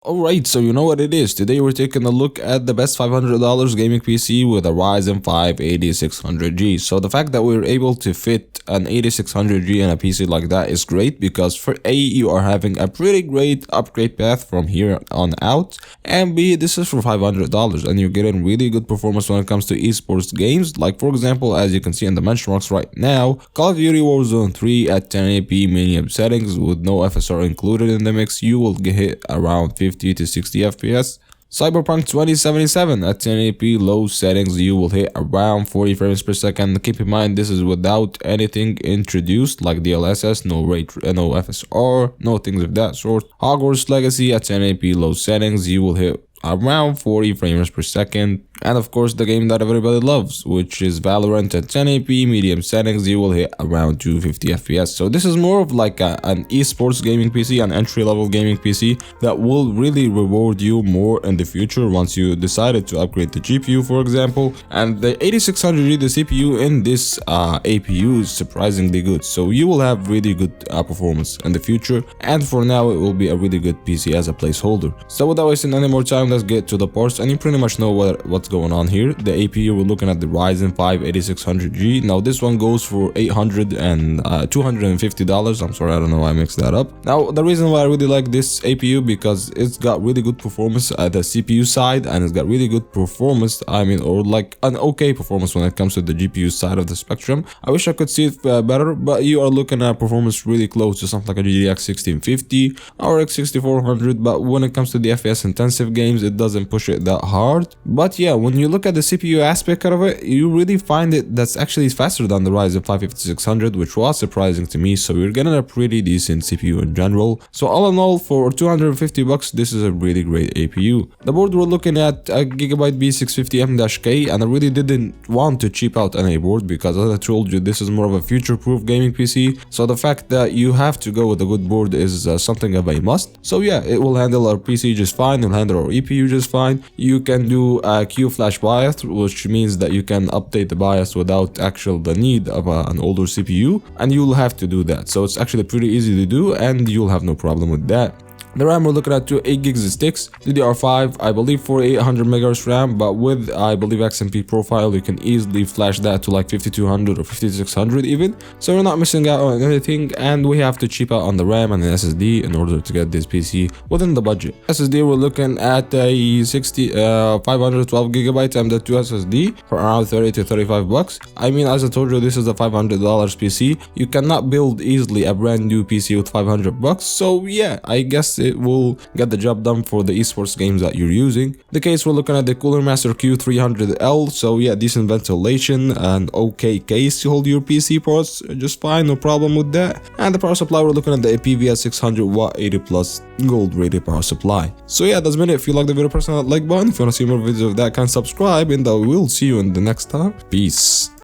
Alright, so you know what it is. Today we're taking a look at the best $500 gaming PC with a Ryzen 5 8600G. So the fact that we're able to fit an 8600G in a PC like that is great because for A, you are having a pretty great upgrade path from here on out, and B, this is for $500 and you're getting really good performance when it comes to esports games. Like for example, as you can see in the benchmarks right now, Call of Duty Warzone 3 at 1080p medium settings with no FSR included in the mix, you will hit around 50 to 60 FPS. Cyberpunk 2077 at 1080p low settings, you will hit around 40 frames per second. Keep in mind this is without anything introduced like DLSS, no FSR, no things of that sort. Hogwarts Legacy at 1080p low settings, you will hit around 40 frames per second. And of course the game that everybody loves, which is Valorant at 1080p medium settings, you will hit around 250 FPS. So this is more of like an esports gaming PC, an entry-level gaming PC that will really reward you more in the future once you decided to upgrade the GPU, for example. And the 8600G, the CPU in this APU is surprisingly good, so you will have really good performance in the future, and for now it will be a really good PC as a placeholder. So without wasting any more time, let's get to the parts, and you pretty much know what's going on here. The APU, we're looking at the Ryzen 5 8600G. Now this one goes for $250. I'm sorry, I don't know why I mixed that up. Now the reason why I really like this APU, because it's got really good performance at the CPU side, and it's got really good performance, or like an okay performance when it comes to the GPU side of the spectrum. I wish I could see it better, but you are looking at performance really close to something like a GTX 1650 or X 6400, but when it comes to the FPS intensive games, it doesn't push it that hard. But yeah, when you look at the CPU aspect of it, you really find it that's actually faster than the Ryzen 5 5600, which was surprising to me. So you're getting a pretty decent CPU in general. So all in all, for $250, this is a really great APU. The board, we're looking at a Gigabyte B650M-K, and I really didn't want to cheap out any board because, as I told you, this is more of a future-proof gaming PC. So the fact that you have to go with a good board is something of a must. So yeah, it will handle our PC just fine, it'll handle our EPU just fine. You can do a Q-Flash BIOS, which means that you can update the BIOS without the need of an older CPU, and you'll have to do that. So it's actually pretty easy to do, and you'll have no problem with that. The RAM, we're looking at 8 gigs of sticks, DDR5, I believe 4800 megahertz RAM, but with, I believe, XMP profile, you can easily flash that to like 5200 or 5600 even, so you're not missing out on anything. And we have to cheap out on the RAM and the SSD in order to get this PC within the budget. SSD, we're looking at a 512 gigabyte M.2 SSD for around 30 to 35 bucks. As I told you, this is a $500 PC. You cannot build easily a brand new PC with 500 bucks, so yeah, I guess it will get the job done for the esports games that you're using. The case, we're looking at the Cooler Master Q300L, so yeah, decent ventilation and okay case to hold your PC parts just fine, no problem with that. And the power supply, we're looking at the PVS 600 watt 80 plus gold rated power supply. So yeah, that's been it. If you like the video, press that like button. If you want to see more videos of that kind, subscribe, and I will see you in the next time. Peace.